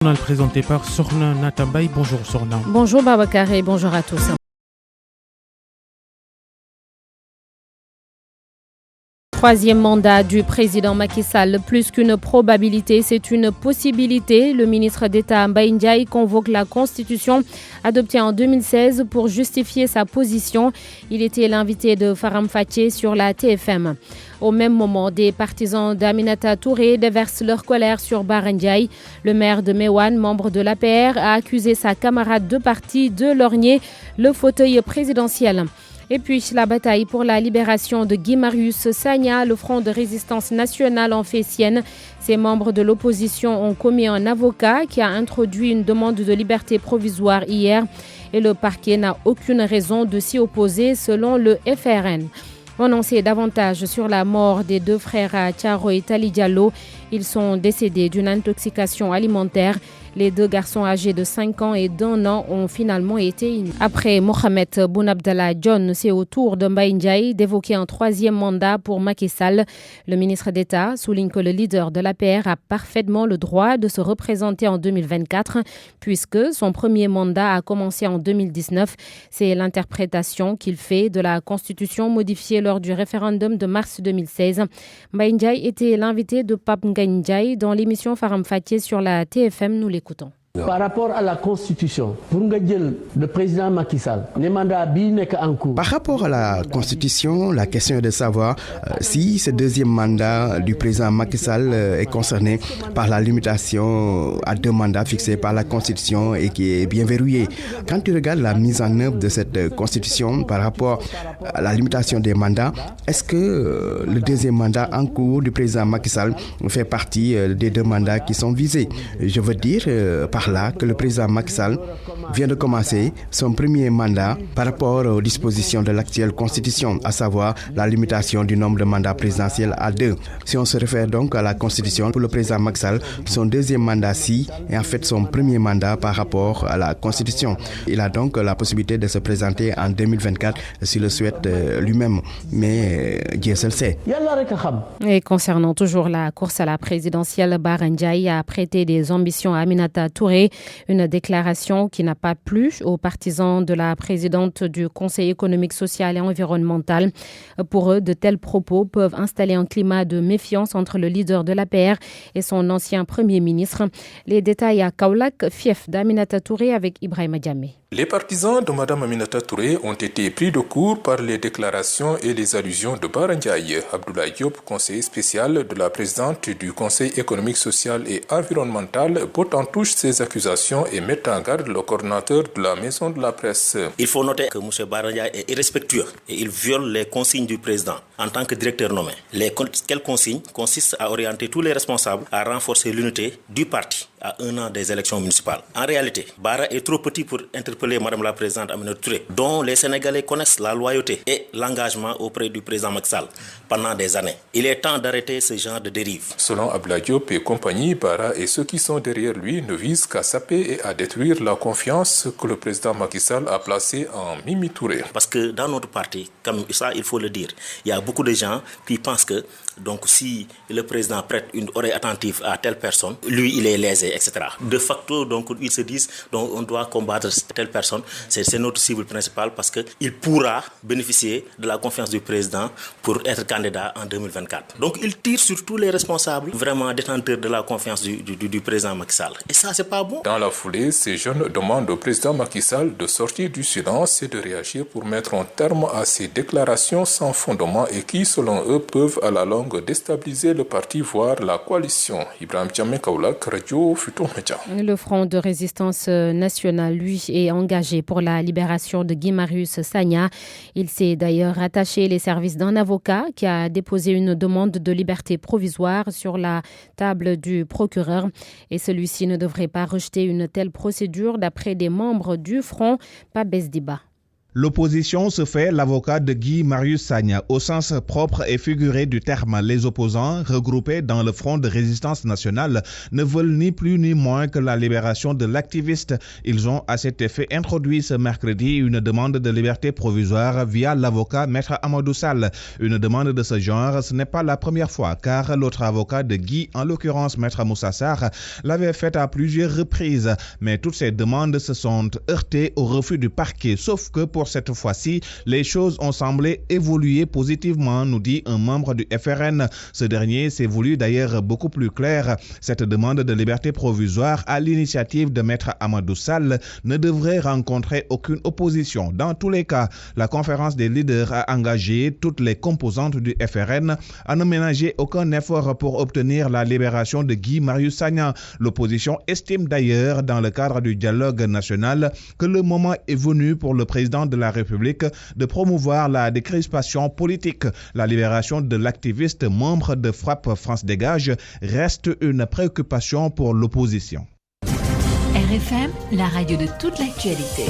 Journal présenté par Sorna Natambaye. Bonjour Sorna. Bonjour Babacar et bonjour à tous. Troisième mandat du président Macky Sall, plus qu'une probabilité, c'est une possibilité. Le ministre d'État Mbaye Ndiaye convoque la Constitution adoptée en 2016 pour justifier sa position. Il était l'invité de Faram Facé sur la TFM. Au même moment, des partisans d'Aminata Touré déversent leur colère sur Bara Ndiaye. Le maire de Meouane, membre de l'APR, a accusé sa camarade de parti de lorgner le fauteuil présidentiel. Et puis la bataille pour la libération de Guy Marius Sagna, le Front de résistance nationale en fait sienne. Ses membres de l'opposition ont commis un avocat qui a introduit une demande de liberté provisoire hier et le parquet n'a aucune raison de s'y opposer selon le FRN. On en sait davantage sur la mort des deux frères à Thiaroye Tally Diallo. Ils sont décédés d'une intoxication alimentaire. Les deux garçons âgés de 5 ans et d'1 an ont finalement été inhumés. Après Mohamed Boun Abdallah Dionne, c'est au tour de Mbaye Ndiaye d'évoquer un troisième mandat pour Macky Sall. Le ministre d'État souligne que le leader de l'APR a parfaitement le droit de se représenter en 2024 puisque son premier mandat a commencé en 2019. C'est l'interprétation qu'il fait de la Constitution modifiée lors du référendum de mars 2016. Mbaye Ndiaye était l'invité de Pape Ngagne Ndiaye dans l'émission Faram Facé sur la TFM. Nous l'écoutons. Par rapport à la Constitution, pour le président Macky Sall, les mandats en cours. Par rapport à la Constitution, la question est de savoir si ce deuxième mandat du président Macky Sall est concerné par la limitation à 2 mandats fixés par la Constitution et qui est bien verrouillée. Quand tu regardes la mise en œuvre de cette Constitution par rapport à la limitation des mandats, est-ce que le deuxième mandat en cours du président Macky Sall fait partie des 2 mandats qui sont visés? Je veux dire par là que le président Macky Sall vient de commencer son premier mandat par rapport aux dispositions de l'actuelle Constitution, à savoir la limitation du nombre de mandats présidentiels à 2. Si on se réfère donc à la Constitution, pour le président Macky Sall, son deuxième mandat-ci est en fait son premier mandat par rapport à la Constitution. Il a donc la possibilité de se présenter en 2024 s'il le souhaite lui-même, mais Dieu seul sait. Et concernant toujours la course à la présidentielle, Bara Ndiaye a prêté des ambitions à Aminata Touré. Une déclaration qui n'a pas plu aux partisans de la présidente du Conseil économique, social et environnemental. Pour eux, de tels propos peuvent installer un climat de méfiance entre le leader de l'APR et son ancien Premier ministre. Les détails à Kaolack, fief d'Aminata Touré avec Ibrahima Diamé. Les partisans de Mme Aminata Touré ont été pris de court par les déclarations et les allusions de Bara Ndiaye. Abdoulaye Diop, conseiller spécial de la présidente du Conseil économique, social et environnemental, botte en touche ces accusations et met en garde le coordinateur de la maison de la presse. Il faut noter que M. Bara Ndiaye est irrespectueux et il viole les consignes du président en tant que directeur nommé. Quelles consignes consistent à orienter tous les responsables à renforcer l'unité du parti à 1 an des élections municipales. En réalité, Bara est trop petit pour interpeller Mme la présidente Aminata Touré, dont les Sénégalais connaissent la loyauté et l'engagement auprès du président Macky Sall pendant des années. Il est temps d'arrêter ce genre de dérive. Selon Abdoulaye Diop et compagnie, Bara et ceux qui sont derrière lui ne visent qu'à saper et à détruire la confiance que le président Macky Sall a placée en Mimi Touré. Parce que dans notre parti, comme ça il faut le dire, il y a beaucoup de gens qui pensent que donc si le président prête une oreille attentive à telle personne, lui il est lésé, etc. De facto, donc ils se disent donc on doit combattre telle personne, c'est notre cible principale parce qu'il pourra bénéficier de la confiance du président pour être candidat en 2024. Donc il tire sur tous les responsables vraiment détenteurs de la confiance du président Macky Sall. Et ça c'est pas bon. Dans la foulée, ces jeunes demandent au président Macky Sall de sortir du silence et de réagir pour mettre un terme à ces déclarations sans fondement et qui, selon eux, peuvent à la longue déstabiliser le parti, voire la coalition. Ibrahima Diamé, Kaolack, Radio Futur Média. Le Front de résistance nationale, lui, est engagé pour la libération de Guy Marius Sagna. Il s'est d'ailleurs rattaché les services d'un avocat qui a déposé une demande de liberté provisoire sur la table du procureur. Et celui-ci ne devrait pas rejeter une telle procédure d'après des membres du Front. Pape Besdiba. L'opposition se fait l'avocat de Guy Marius Sagna au sens propre et figuré du terme. Les opposants, regroupés dans le Front de résistance nationale, ne veulent ni plus ni moins que la libération de l'activiste. Ils ont à cet effet introduit ce mercredi une demande de liberté provisoire via l'avocat Maître Amadou Sall. Une demande de ce genre, ce n'est pas la première fois, car l'autre avocat de Guy, en l'occurrence Maître Moussa Sarr, l'avait fait à plusieurs reprises. Mais toutes ces demandes se sont heurtées au refus du parquet, sauf que pour cette fois-ci, les choses ont semblé évoluer positivement, nous dit un membre du FRN. Ce dernier s'est voulu d'ailleurs beaucoup plus clair. Cette demande de liberté provisoire à l'initiative de Maître Amadou Sall ne devrait rencontrer aucune opposition. Dans tous les cas, la conférence des leaders a engagé toutes les composantes du FRN à ne ménager aucun effort pour obtenir la libération de Guy Marius Sagna. L'opposition estime d'ailleurs, dans le cadre du dialogue national, que le moment est venu pour le président de la République de promouvoir la décrispation politique. La libération de l'activiste membre de Frappe France Dégage reste une préoccupation pour l'opposition. RFM, la radio de toute l'actualité.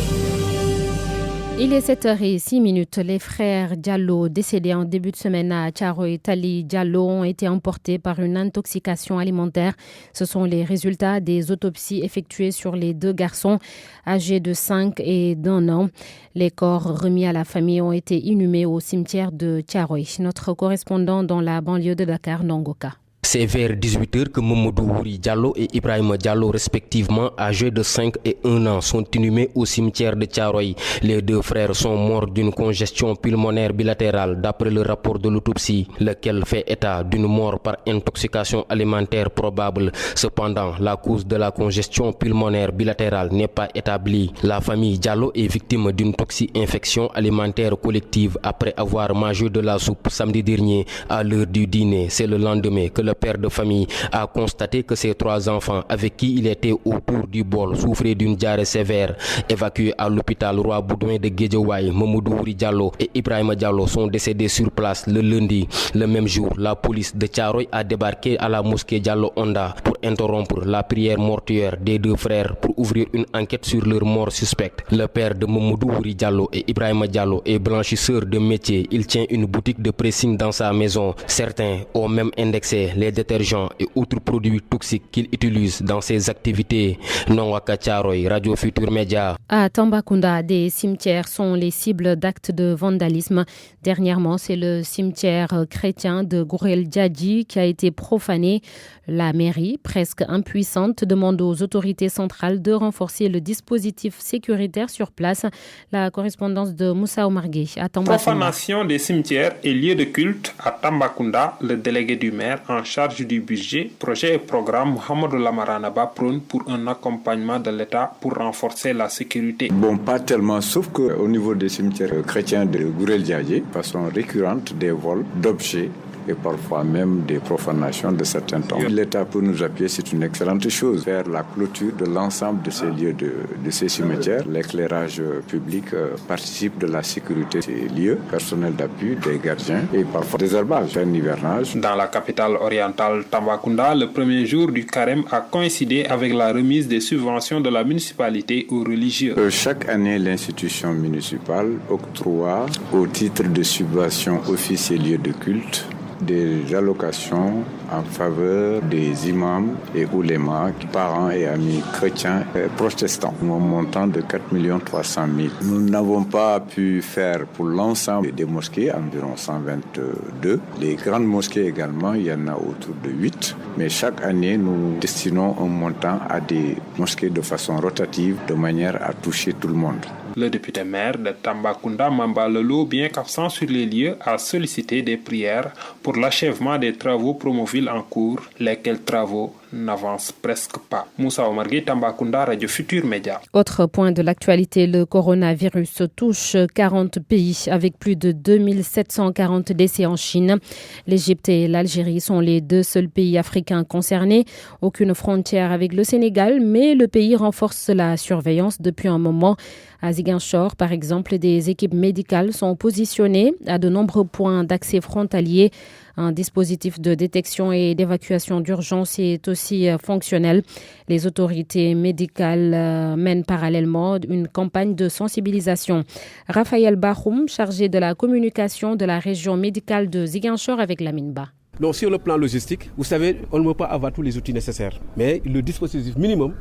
Il est 7h06. Les frères Diallo, décédés en début de semaine à Thiaroye Tali Diallo, ont été emportés par une intoxication alimentaire. Ce sont les résultats des autopsies effectuées sur les deux garçons âgés de 5 et d'1 an. Les corps remis à la famille ont été inhumés au cimetière de Thiaroye. Notre correspondant dans la banlieue de Dakar, Nongoka. C'est vers 18h que Mamadou Wouri Diallo et Ibrahima Diallo, respectivement âgés de 5 et 1 an, sont inhumés au cimetière de Thiaroye. Les deux frères sont morts d'une congestion pulmonaire bilatérale d'après le rapport de l'autopsie, lequel fait état d'une mort par intoxication alimentaire probable. Cependant, la cause de la congestion pulmonaire bilatérale n'est pas établie. La famille Diallo est victime d'une toxi-infection alimentaire collective après avoir mangé de la soupe samedi dernier à l'heure du dîner. C'est le lendemain que le père de famille a constaté que ses 3 enfants avec qui il était autour du bol souffraient d'une diarrhée sévère. Évacués à l'hôpital Roi Baudouin de Guédiawaye, Mamadou Wouri Diallo et Ibrahima Diallo sont décédés sur place le lundi. Le même jour, la police de Thiaroye a débarqué à la mosquée Diallo Onda pour interrompre la prière mortuaire des deux frères pour ouvrir une enquête sur leur mort suspecte. Le père de Mamadou Wouri Diallo et Ibrahima Diallo est blanchisseur de métier. Il tient une boutique de pressing dans sa maison. Certains ont même indexé les détergents et autres produits toxiques qu'il utilise dans ses activités. Nonwaka Thiaroye, Radio Futur Média. À Tambacounda, des cimetières sont les cibles d'actes de vandalisme. Dernièrement, c'est le cimetière chrétien de Gourel Djadji qui a été profané. La mairie, presque impuissante, demande aux autorités centrales de renforcer le dispositif sécuritaire sur place. La correspondance de Moussa Omargué à Tambacounda. Profanation des cimetières et lieux de culte à Tambacounda, le délégué du maire en charge du budget, projet et programme Mohamed Lamaranaba prône pour un accompagnement de l'État pour renforcer la sécurité. Bon, pas tellement, sauf qu'au niveau des cimetières chrétiens de Gourel Djadji, de façon récurrente, des vols d'objets et parfois même des profanations de certains tombes. L'État peut nous appuyer, c'est une excellente chose. Faire la clôture de l'ensemble de ces lieux, de ces cimetières. L'éclairage public participe de la sécurité de ces lieux, personnel d'appui, des gardiens et parfois des herbages, un hivernage. Dans la capitale orientale Tambacounda, le premier jour du carême a coïncidé avec la remise des subventions de la municipalité aux religieux. Chaque année, l'institution municipale octroie au titre de subvention officielle lieux de culte des allocations en faveur des imams et oulémas, parents et amis chrétiens et protestants, un montant de 4 300 000. Nous n'avons pas pu faire pour l'ensemble des mosquées, environ 122. Les grandes mosquées également, il y en a autour de 8. Mais chaque année, nous destinons un montant à des mosquées de façon rotative, de manière à toucher tout le monde. Le député maire de Tambacounda, Mamba Lelo, bien qu'absent sur les lieux, a sollicité des prières pour l'achèvement des travaux Promoville en cours, lesquels travaux n'avancent presque pas. Moussa Omargué, Tambacounda, Radio Futur Média. Autre point de l'actualité, le coronavirus touche 40 pays avec plus de 2740 décès en Chine. L'Égypte et l'Algérie sont les 2 seuls pays africains concernés. Aucune frontière avec le Sénégal, mais le pays renforce la surveillance depuis un moment. À Ziguinchor, par exemple, des équipes médicales sont positionnées à de nombreux points d'accès frontaliers. Un dispositif de détection et d'évacuation d'urgence est aussi fonctionnel. Les autorités médicales mènent parallèlement une campagne de sensibilisation. Raphaël Bahoum, chargé de la communication de la région médicale de Ziguinchor avec Lamine Ba. Donc sur le plan logistique, vous savez, on ne peut pas avoir tous les outils nécessaires. Mais le dispositif minimum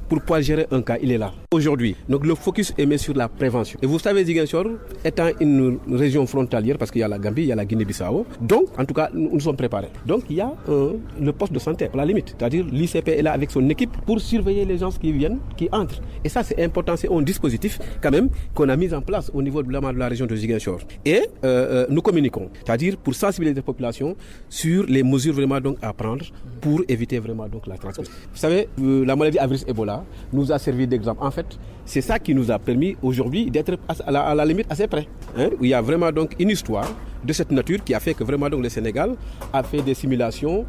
pour pouvoir gérer un cas, il est là. Aujourd'hui, donc le focus est mis sur la prévention. Et vous savez, Ziguinchor étant une région frontalière, parce qu'il y a la Gambie, il y a la Guinée-Bissau, donc en tout cas, nous sommes préparés. Donc il y a le poste de santé, à la limite. C'est-à-dire l'ICP est là avec son équipe pour surveiller les gens qui viennent, qui entrent. Et ça, c'est important, c'est un dispositif quand même qu'on a mis en place au niveau de la région de Ziguinchor. Et nous communiquons, c'est-à-dire pour sensibiliser la population sur les mesures vraiment donc à prendre pour éviter vraiment donc la transmission. Vous savez, la maladie à virus Ebola nous a servi d'exemple. En fait, c'est ça qui nous a permis aujourd'hui d'être à la limite assez près. Où il y a vraiment donc une histoire de cette nature qui a fait que vraiment donc le Sénégal a fait des simulations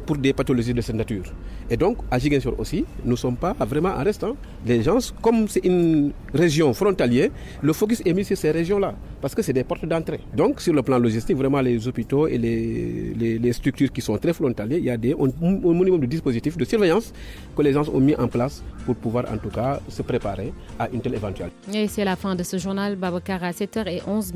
pour des pathologies de cette nature. Et donc à Ziguinchor aussi, nous ne sommes pas vraiment en restant. Les gens, comme c'est une région frontalière, le focus est mis sur ces régions-là parce que c'est des portes d'entrée. Donc sur le plan logistique, vraiment les hôpitaux et les structures qui sont très frontalières, il y a un minimum de dispositifs de surveillance que les gens ont mis en place pour pouvoir en tout cas se préparer à une telle éventualité. Et c'est la fin de ce journal, Babacar, à 7h11.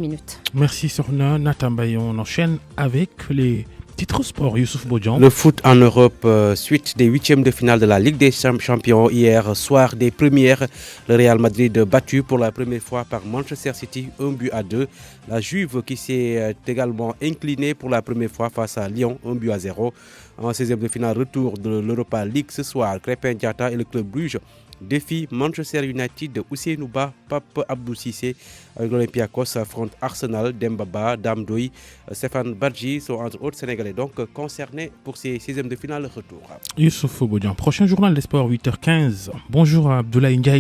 Merci Sorna Natambaye. On enchaîne avec les titres sport. Youssouf Bodian. Le foot en Europe, suite des huitièmes de finale de la Ligue des Champions hier soir des premières. Le Real Madrid battu pour la première fois par Manchester City 1-2. La Juve qui s'est également inclinée pour la première fois face à Lyon 1-0. En 16e de finale, retour de l'Europa League ce soir. Crépin Diatta et le club Bruges défie Manchester United de Ousseynou Ba, Pape Abdou Cissé avec l'Olympiakos affronte Arsenal, Dembaba, Damdoy, Stéphane Badji sont entre autres Sénégalais donc concernés pour ces 16e de finale retour. Youssouf Bodian, prochain journal des sports 8h15. Bonjour à Abdoulaye Ndiaye.